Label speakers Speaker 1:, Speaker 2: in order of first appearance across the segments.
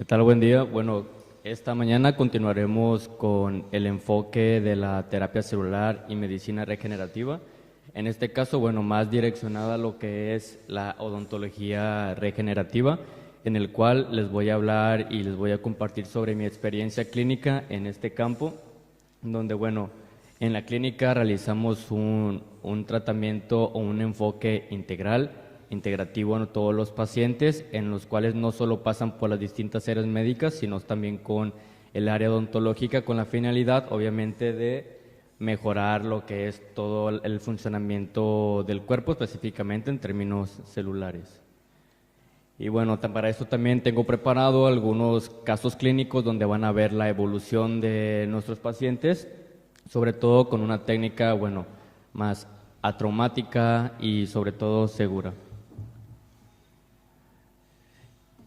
Speaker 1: ¿Qué tal? Buen día. Bueno, esta mañana continuaremos con el enfoque de la terapia celular y medicina regenerativa. En este caso, bueno, más direccionada a lo que es la odontología regenerativa, en el cual les voy a hablar y les voy a compartir sobre mi experiencia clínica en este campo, donde, bueno, en la clínica realizamos un tratamiento o un enfoque integrativo a todos los pacientes, en los cuales no solo pasan por las distintas áreas médicas, sino también con el área odontológica, con la finalidad, obviamente, de mejorar lo que es todo el funcionamiento del cuerpo, específicamente en términos celulares. Y bueno, para esto también tengo preparado algunos casos clínicos donde van a ver la evolución de nuestros pacientes, sobre todo con una técnica, bueno, más atraumática y sobre todo segura.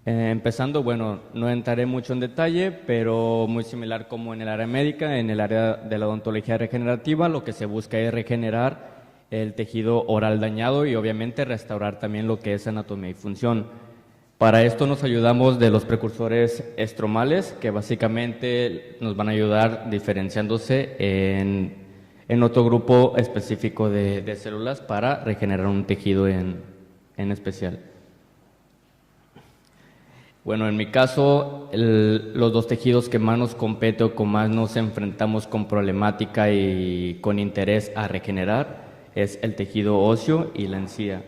Speaker 1: Empezando, bueno, no entraré mucho en detalle, pero muy similar como en el área médica, en el área de la odontología regenerativa, lo que se busca es regenerar el tejido oral dañado y obviamente restaurar también lo que es anatomía y función. Para esto nos ayudamos de los precursores estromales, que básicamente nos van a ayudar diferenciándose en otro grupo específico de células para regenerar un tejido en especial. Bueno, en mi caso, los dos tejidos que más nos compete o con más nos enfrentamos con problemática y con interés a regenerar es el tejido óseo y la encía.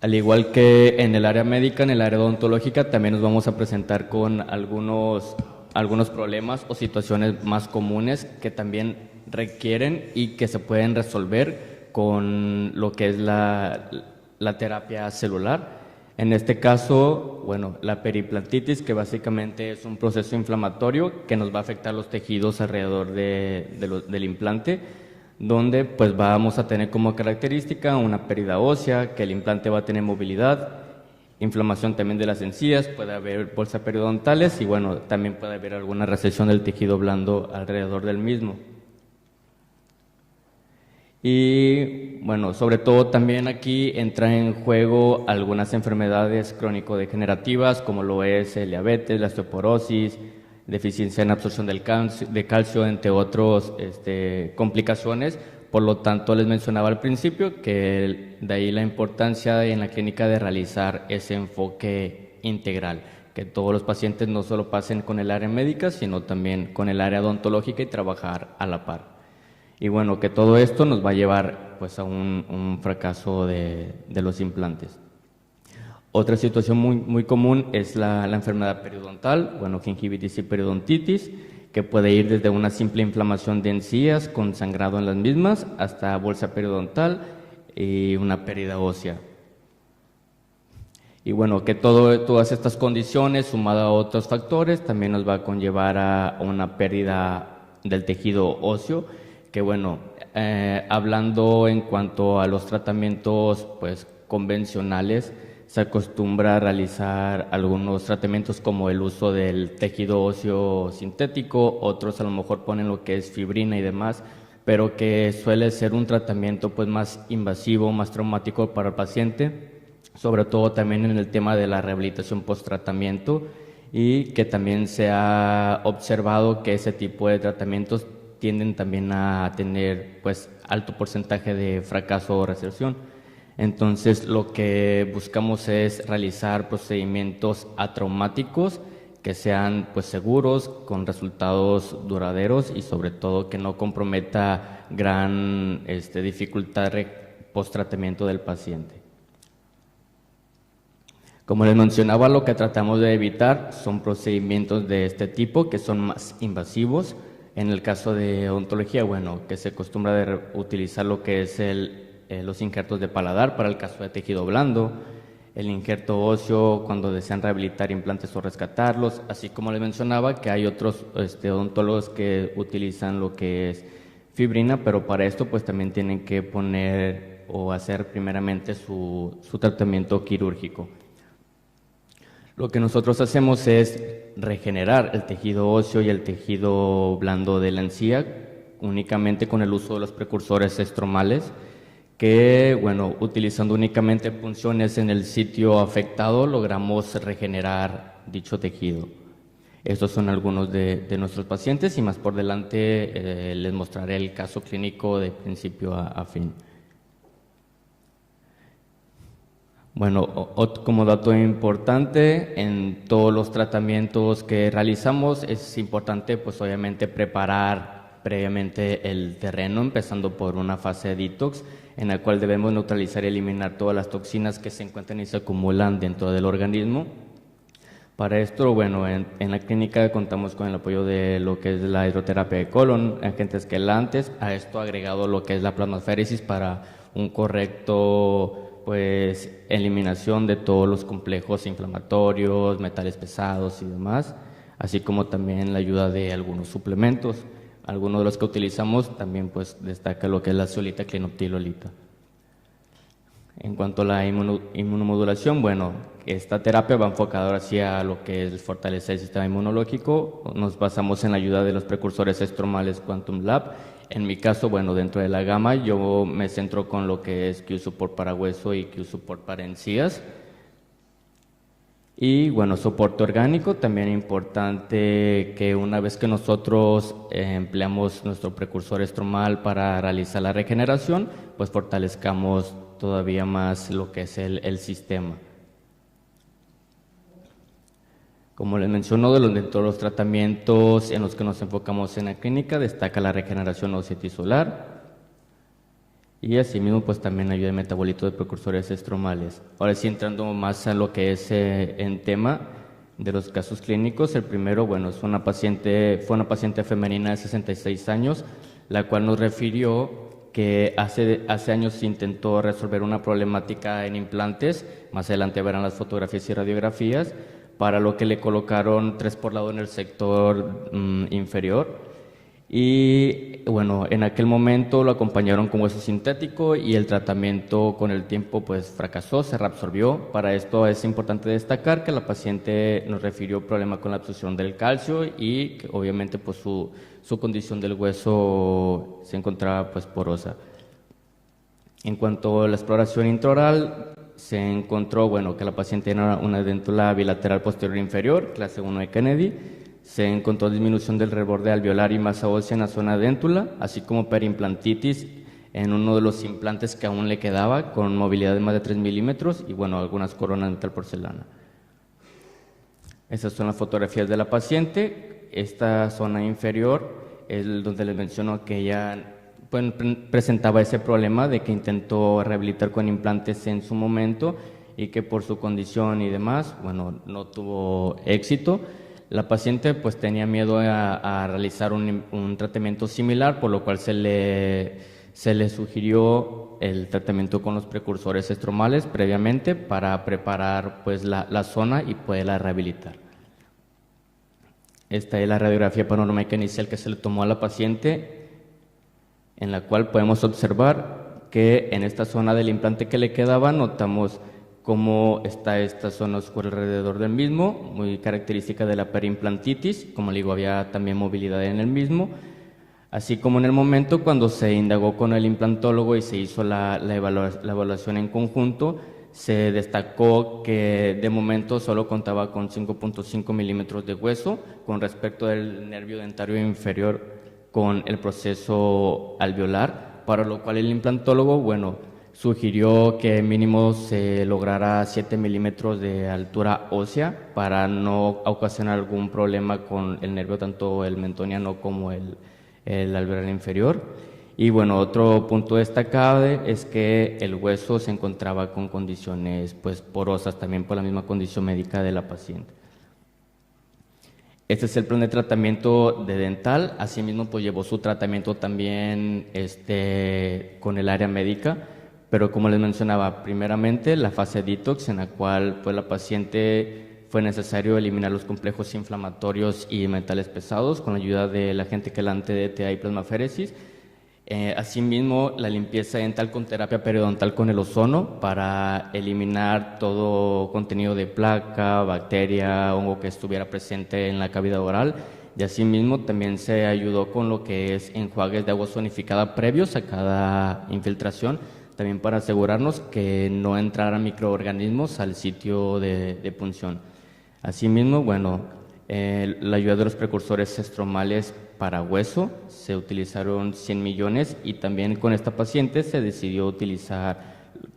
Speaker 1: Al igual que en el área médica, en el área odontológica, también nos vamos a presentar con algunos problemas o situaciones más comunes que también requieren y que se pueden resolver con lo que es la terapia celular. En este caso, bueno, la periplantitis, que básicamente es un proceso inflamatorio que nos va a afectar los tejidos alrededor del implante, donde pues vamos a tener como característica una pérdida ósea, que el implante va a tener movilidad, inflamación también de las encías, puede haber bolsas periodontales y bueno, también puede haber alguna recesión del tejido blando alrededor del mismo. Y bueno, sobre todo también aquí entra en juego algunas enfermedades crónico-degenerativas como lo es el diabetes, la osteoporosis, deficiencia en absorción de calcio, entre otras complicaciones. Por lo tanto, les mencionaba al principio que de ahí la importancia en la clínica de realizar ese enfoque integral, que todos los pacientes no solo pasen con el área médica, sino también con el área odontológica y trabajar a la par. Y bueno, que todo esto nos va a llevar pues a un fracaso de los implantes. Otra situación muy común es la enfermedad periodontal, bueno, gingivitis y periodontitis, que puede ir desde una simple inflamación de encías con sangrado en las mismas hasta bolsa periodontal y una pérdida ósea. Y bueno, que todas estas condiciones, sumado a otros factores, también nos va a conllevar a una pérdida del tejido óseo, que bueno, hablando en cuanto a los tratamientos pues convencionales, se acostumbra a realizar algunos tratamientos como el uso del tejido óseo sintético, otros a lo mejor ponen lo que es fibrina y demás, pero que suele ser un tratamiento pues más invasivo, más traumático para el paciente, sobre todo también en el tema de la rehabilitación post-tratamiento, y que también se ha observado que ese tipo de tratamientos tienden también a tener pues alto porcentaje de fracaso o recepción. Entonces, lo que buscamos es realizar procedimientos atraumáticos que sean pues seguros, con resultados duraderos y sobre todo que no comprometa gran dificultad post-tratamiento del paciente. Como les mencionaba, lo que tratamos de evitar son procedimientos de este tipo que son más invasivos. En el caso de odontología, bueno, que se acostumbra a utilizar lo que es los injertos de paladar para el caso de tejido blando, el injerto óseo cuando desean rehabilitar implantes o rescatarlos, así como les mencionaba que hay otros odontólogos que utilizan lo que es fibrina, pero para esto pues también tienen que poner o hacer primeramente su tratamiento quirúrgico. Lo que nosotros hacemos es regenerar el tejido óseo y el tejido blando de la encía únicamente con el uso de los precursores estromales, que, bueno, utilizando únicamente punciones en el sitio afectado, logramos regenerar dicho tejido. Estos son algunos de nuestros pacientes y más por delante les mostraré el caso clínico de principio a fin. Bueno, como dato importante, en todos los tratamientos que realizamos es importante, pues obviamente, preparar previamente el terreno, empezando por una fase de detox, en la cual debemos neutralizar y eliminar todas las toxinas que se encuentran y se acumulan dentro del organismo. Para esto, bueno, en la clínica contamos con el apoyo de lo que es la hidroterapia de colon, agentes quelantes, a esto agregado lo que es la plasmaféresis para un correcto eliminación de todos los complejos inflamatorios, metales pesados y demás, así como también la ayuda de algunos suplementos. Algunos de los que utilizamos también pues destaca lo que es la zeolita clinoptilolita. En cuanto a la inmunomodulación, bueno, esta terapia va enfocada hacia lo que es fortalecer el sistema inmunológico. Nos basamos en la ayuda de los precursores estromales Quantum Lab. En mi caso, bueno, dentro de la gama yo me centro con lo que es Q-Support para hueso y Q-Support para encías. Y bueno, soporte orgánico, también importante que una vez que nosotros empleamos nuestro precursor estromal para realizar la regeneración, pues fortalezcamos todavía más lo que es el sistema. Como les menciono, dentro de los tratamientos en los que nos enfocamos en la clínica, destaca la regeneración ósea tisular y asimismo pues también ayuda de metabolito de precursores estromales. Ahora sí, entrando más a lo que es en tema de los casos clínicos, el primero, bueno, fue una paciente femenina de 66 años, la cual nos refirió que hace años intentó resolver una problemática en implantes, más adelante verán las fotografías y radiografías, para lo que le colocaron 3 por lado en el sector inferior. Y bueno, en aquel momento lo acompañaron con hueso sintético y el tratamiento con el tiempo pues fracasó, se reabsorbió. Para esto es importante destacar que la paciente nos refirió problema con la absorción del calcio y que obviamente pues su condición del hueso se encontraba pues porosa. En cuanto a la exploración intraoral, se encontró, bueno, que la paciente era una dentura bilateral posterior inferior, clase 1 de Kennedy. Se encontró disminución del reborde alveolar y masa ósea en la zona déntula, así como perimplantitis en uno de los implantes que aún le quedaba, con movilidad de más de 3 milímetros y, bueno, algunas coronas de metal porcelana. Estas son las fotografías de la paciente. Esta zona inferior es donde les menciono que ella presentaba ese problema de que intentó rehabilitar con implantes en su momento y que por su condición y demás, bueno, no tuvo éxito. La paciente pues tenía miedo a realizar un tratamiento similar, por lo cual se le sugirió el tratamiento con los precursores estromales previamente para preparar pues la zona y poderla rehabilitar. Esta es la radiografía panorámica inicial que se le tomó a la paciente, en la cual podemos observar que en esta zona del implante que le quedaba notamos cómo está esta zona oscura alrededor del mismo, muy característica de la perimplantitis, como le digo, había también movilidad en el mismo, así como en el momento cuando se indagó con el implantólogo y se hizo la evaluación en conjunto, se destacó que de momento solo contaba con 5.5 milímetros de hueso con respecto del nervio dentario inferior con el proceso alveolar, para lo cual el implantólogo, bueno, sugirió que mínimo se lograra 7 milímetros de altura ósea para no ocasionar algún problema con el nervio, tanto el mentoniano como el alveolar inferior. Y bueno, otro punto destacable es que el hueso se encontraba con condiciones pues porosas, también por la misma condición médica de la paciente. Este es el plan de tratamiento de dental, asimismo pues llevó su tratamiento también con el área médica, pero como les mencionaba, primeramente la fase detox, en la cual pues la paciente fue necesario eliminar los complejos inflamatorios y metales pesados con la ayuda del agente quelante de DTA y plasmaféresis. Asimismo, la limpieza dental con terapia periodontal con el ozono para eliminar todo contenido de placa, bacteria, hongo que estuviera presente en la cavidad oral. Y asimismo también se ayudó con lo que es enjuagues de agua zonificada previos a cada infiltración, también para asegurarnos que no entraran microorganismos al sitio de punción. Asimismo, bueno, la ayuda de los precursores estromales para hueso, se utilizaron 100 millones y también con esta paciente se decidió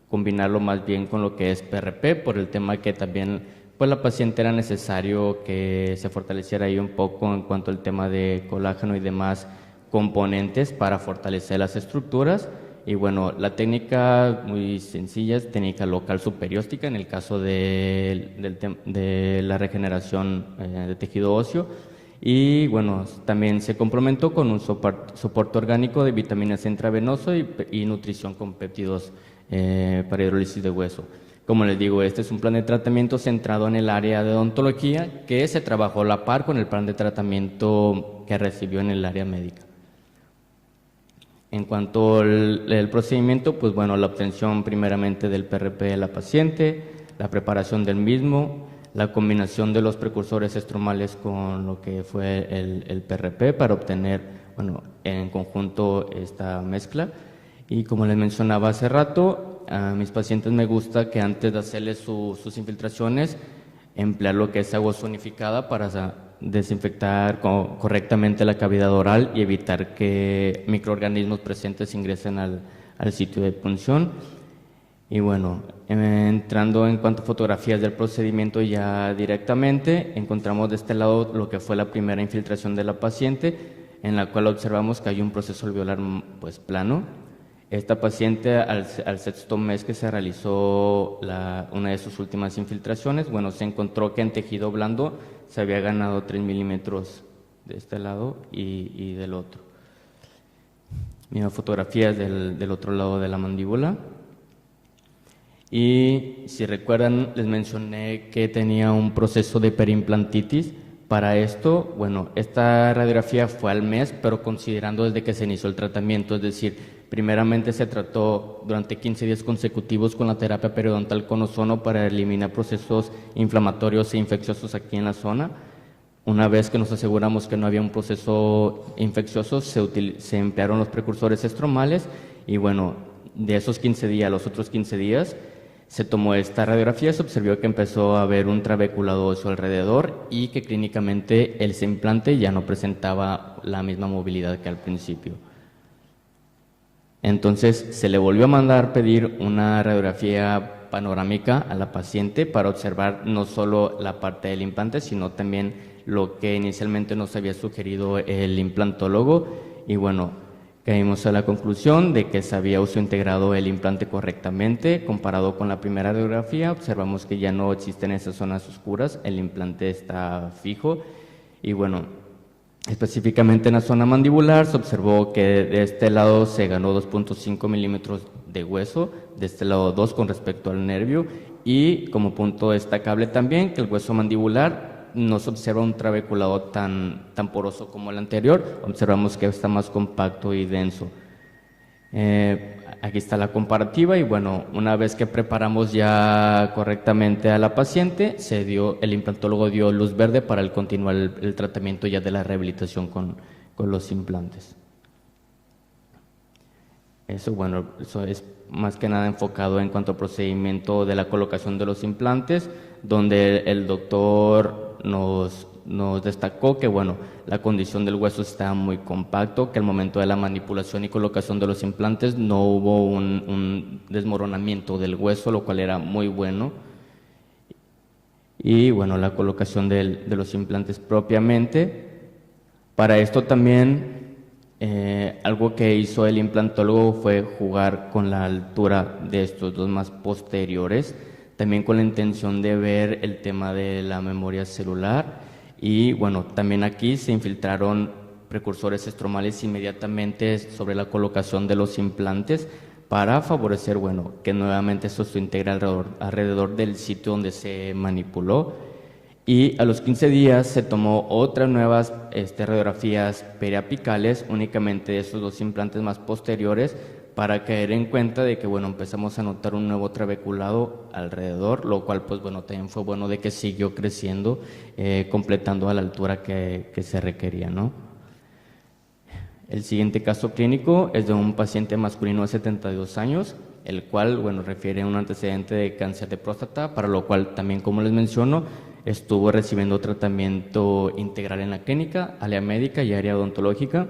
Speaker 1: combinarlo más bien con lo que es PRP, por el tema que también pues la paciente era necesario que se fortaleciera ahí un poco en cuanto al tema de colágeno y demás componentes para fortalecer las estructuras. Y bueno, la técnica muy sencilla es técnica local subperióstica en el caso de la regeneración de tejido óseo. Y bueno, también se complementó con un soporte orgánico de vitaminas intravenoso y nutrición con péptidos para hidrólisis de hueso. Como les digo, este es un plan de tratamiento centrado en el área de odontología que se trabajó a la par con el plan de tratamiento que recibió en el área médica. En cuanto al procedimiento, pues bueno, la obtención primeramente del PRP de la paciente, la preparación del mismo, la combinación de los precursores estromales con lo que fue el PRP para obtener, bueno, en conjunto esta mezcla. Y como les mencionaba hace rato, a mis pacientes me gusta que antes de hacerles sus infiltraciones, emplear lo que es agua ozonificada para desinfectar correctamente la cavidad oral y evitar que microorganismos presentes ingresen al sitio de punción. Y bueno, entrando en cuanto a fotografías del procedimiento ya directamente, encontramos de este lado lo que fue la primera infiltración de la paciente, en la cual observamos que hay un proceso alveolar pues plano. Esta paciente al sexto mes que se realizó una de sus últimas infiltraciones, bueno, se encontró que en tejido blando se había ganado 3 milímetros de este lado y del otro. Mira, fotografías del otro lado de la mandíbula. Y si recuerdan, les mencioné que tenía un proceso de perimplantitis. Para esto, bueno, esta radiografía fue al mes, pero considerando desde que se inició el tratamiento, es decir, primeramente se trató durante 15 días consecutivos con la terapia periodontal con ozono para eliminar procesos inflamatorios e infecciosos aquí en la zona. Una vez que nos aseguramos que no había un proceso infeccioso, se emplearon los precursores estromales y bueno, de esos 15 días, los otros 15 días, se tomó esta radiografía, se observó que empezó a haber un trabeculado óseo alrededor y que clínicamente el implante ya no presentaba la misma movilidad que al principio. Entonces se le volvió a mandar pedir una radiografía panorámica a la paciente para observar no solo la parte del implante, sino también lo que inicialmente nos había sugerido el implantólogo y bueno, caímos a la conclusión de que se había integrado el implante correctamente. Comparado con la primera radiografía, observamos que ya no existen esas zonas oscuras, el implante está fijo y bueno, específicamente en la zona mandibular se observó que de este lado se ganó 2.5 milímetros de hueso, de este lado 2 con respecto al nervio y como punto destacable también que el hueso mandibular no se observa un trabeculado tan poroso como el anterior, observamos que está más compacto y denso. Aquí está la comparativa y bueno, una vez que preparamos ya correctamente a la paciente, el implantólogo dio luz verde para el continuar el tratamiento ya de la rehabilitación con los implantes. Eso es más que nada enfocado en cuanto al procedimiento de la colocación de los implantes, donde el doctor nos destacó que bueno, la condición del hueso está muy compacto, que al momento de la manipulación y colocación de los implantes no hubo un desmoronamiento del hueso, lo cual era muy bueno. Y bueno, la colocación de los implantes propiamente. Para esto también algo que hizo el implantólogo fue jugar con la altura de estos dos más posteriores, también con la intención de ver el tema de la memoria celular y bueno, también aquí se infiltraron precursores estromales inmediatamente sobre la colocación de los implantes para favorecer, bueno, que nuevamente esto se integre alrededor del sitio donde se manipuló. Y a los 15 días se tomó otras nuevas radiografías periapicales, únicamente de esos dos implantes más posteriores, para caer en cuenta de que, bueno, empezamos a notar un nuevo trabeculado alrededor, lo cual, pues, bueno, también fue bueno de que siguió creciendo, completando a la altura que se requería, ¿no? El siguiente caso clínico es de un paciente masculino de 72 años, el cual, bueno, refiere a un antecedente de cáncer de próstata, para lo cual también, como les menciono, estuvo recibiendo tratamiento integral en la clínica, área médica y área odontológica.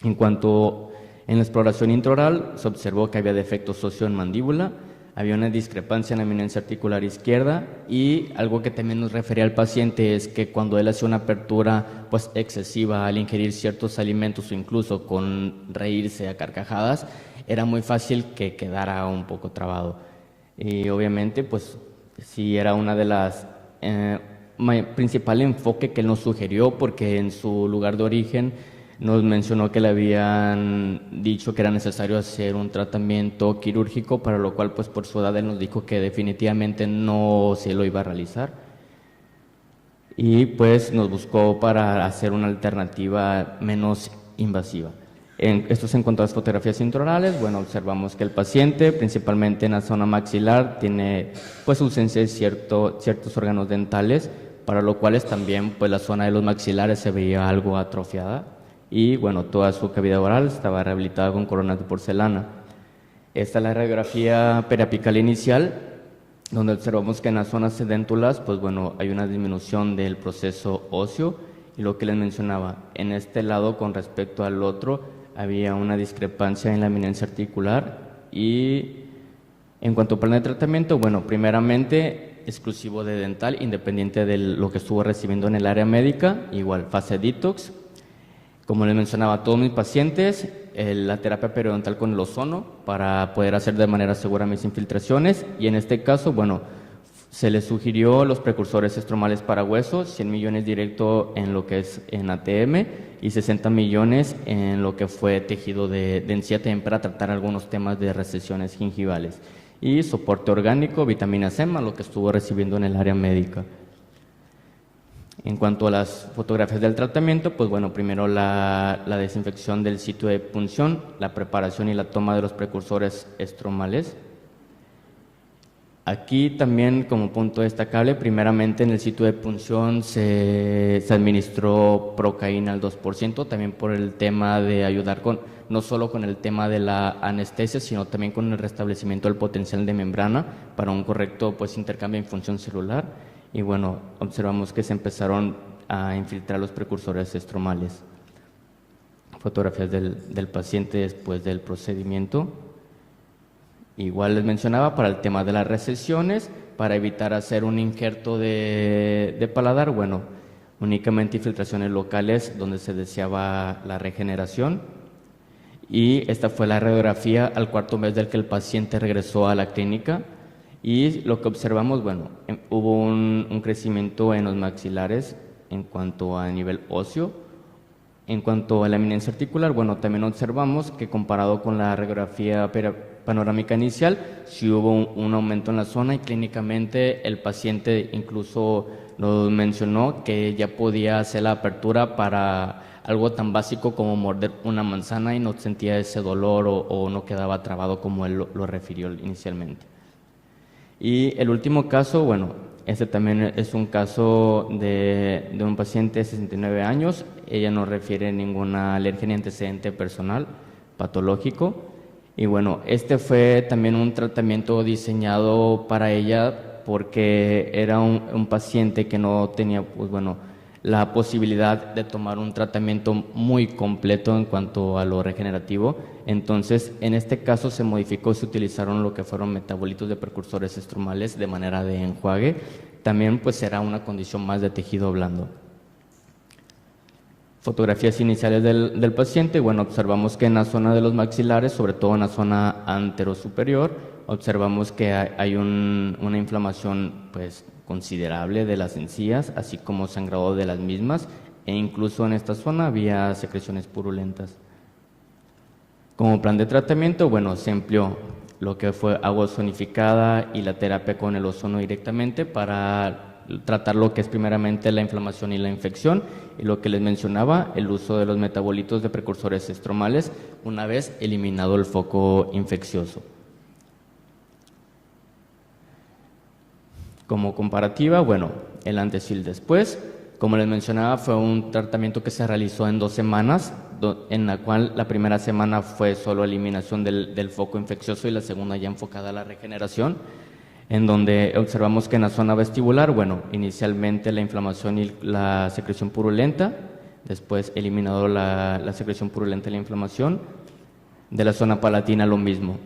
Speaker 1: En cuanto en la exploración intraoral, se observó que había defectos óseos en mandíbula, había una discrepancia en la eminencia articular izquierda, y algo que también nos refería al paciente es que cuando él hacía una apertura pues excesiva al ingerir ciertos alimentos o incluso con reírse a carcajadas, era muy fácil que quedara un poco trabado. Y obviamente pues sí era una de las principal enfoque que él nos sugirió, porque en su lugar de origen nos mencionó que le habían dicho que era necesario hacer un tratamiento quirúrgico, para lo cual pues por su edad él nos dijo que definitivamente no se lo iba a realizar, y pues nos buscó para hacer una alternativa menos invasiva. Esto es en cuanto a las fotografías intraorales. Bueno, observamos que el paciente, principalmente en la zona maxilar, tiene pues ausencia de ciertos órganos dentales, para lo cual también pues la zona de los maxilares se veía algo atrofiada, y bueno, toda su cavidad oral estaba rehabilitada con coronas de porcelana. Esta es la radiografía periapical inicial, donde observamos que en las zonas sedéntulas pues bueno, hay una disminución del proceso óseo, y lo que les mencionaba, en este lado con respecto al otro había una discrepancia en la eminencia articular. Y en cuanto al plan de tratamiento, bueno, primeramente exclusivo de dental, independiente de lo que estuvo recibiendo en el área médica, igual fase detox. Como les mencionaba a todos mis pacientes, la terapia periodontal con el ozono para poder hacer de manera segura mis infiltraciones, y en este caso, bueno, se les sugirió los precursores estromales para huesos, 100 millones directo en lo que es en ATM y 60 millones en lo que fue tejido de encía, también para tratar algunos temas de recesiones gingivales, y soporte orgánico, vitamina C, lo que estuvo recibiendo en el área médica. En cuanto a las fotografías del tratamiento, pues bueno, primero la desinfección del sitio de punción, la preparación y la toma de los precursores estromales. Aquí también, como punto destacable, primeramente en el sitio de punción se administró procaína al 2%, también por el tema de ayudar no solo con el tema de la anestesia, sino también con el restablecimiento del potencial de membrana para un correcto pues intercambio en función celular. Y bueno, observamos que se empezaron a infiltrar los precursores estromales. Fotografías del paciente después del procedimiento. Igual les mencionaba, para el tema de las recesiones, para evitar hacer un injerto de paladar, bueno, únicamente infiltraciones locales donde se deseaba la regeneración. Y esta fue la radiografía al cuarto mes del que el paciente regresó a la clínica. Y lo que observamos, bueno, hubo un crecimiento en los maxilares en cuanto a nivel óseo. En cuanto a la eminencia articular, bueno, también observamos que comparado con la radiografía panorámica inicial, sí hubo un aumento en la zona, y clínicamente el paciente incluso nos mencionó que ya podía hacer la apertura para algo tan básico como morder una manzana y no sentía ese dolor o no quedaba trabado como él lo refirió inicialmente. Y el último caso, bueno, este también es un caso de un paciente de 69 años. Ella no refiere ninguna alergia ni antecedente personal patológico. Y bueno, este fue también un tratamiento diseñado para ella porque era un paciente que no tenía, pues bueno, la posibilidad de tomar un tratamiento muy completo en cuanto a lo regenerativo. Entonces, en este caso se modificó, se utilizaron lo que fueron metabolitos de precursores estromales de manera de enjuague. También pues será una condición más de tejido blando. Fotografías iniciales del paciente. Bueno, observamos que en la zona de los maxilares, sobre todo en la zona anterosuperior, observamos que hay una inflamación pues considerable de las encías, así como sangrado de las mismas, e incluso en esta zona había secreciones purulentas. Como plan de tratamiento, bueno, se empleó lo que fue agua ozonificada y la terapia con el ozono directamente para tratar lo que es primeramente la inflamación y la infección, y lo que les mencionaba, el uso de los metabolitos de precursores estromales una vez eliminado el foco infeccioso. Como comparativa, bueno, el antes y el después. Como les mencionaba, fue un tratamiento que se realizó en 2 semanas, en la cual la primera semana fue solo eliminación del foco infeccioso y la segunda ya enfocada a la regeneración, en donde observamos que en la zona vestibular, bueno, inicialmente la inflamación y la secreción purulenta, después eliminado la secreción purulenta y la inflamación. De la zona palatina lo mismo.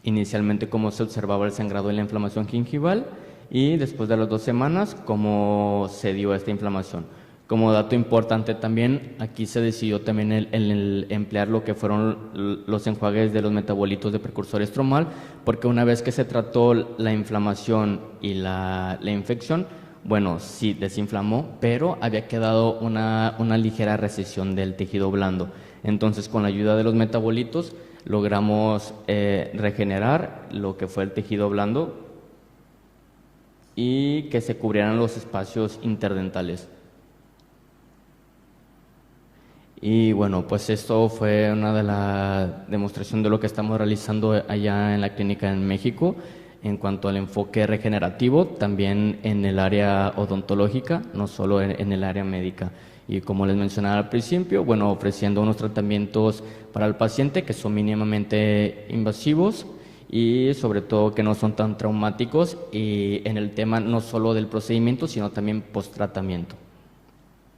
Speaker 1: Inicialmente cómo se observaba el sangrado y la inflamación gingival y después de las 2 semanas cómo se dio esta inflamación. Como dato importante también, aquí se decidió también el emplear lo que fueron los enjuagues de los metabolitos de precursor estromal, porque una vez que se trató la inflamación y la infección, bueno, sí desinflamó, pero había quedado una ligera recesión del tejido blando. Entonces, con la ayuda de los metabolitos, logramos regenerar lo que fue el tejido blando y que se cubrieran los espacios interdentales. Y bueno, pues esto fue una de la demostración de lo que estamos realizando allá en la clínica en México en cuanto al enfoque regenerativo, también en el área odontológica, no solo en el área médica. Y como les mencionaba al principio, bueno, ofreciendo unos tratamientos para el paciente que son mínimamente invasivos y sobre todo que no son tan traumáticos y en el tema no solo del procedimiento, sino también post-tratamiento.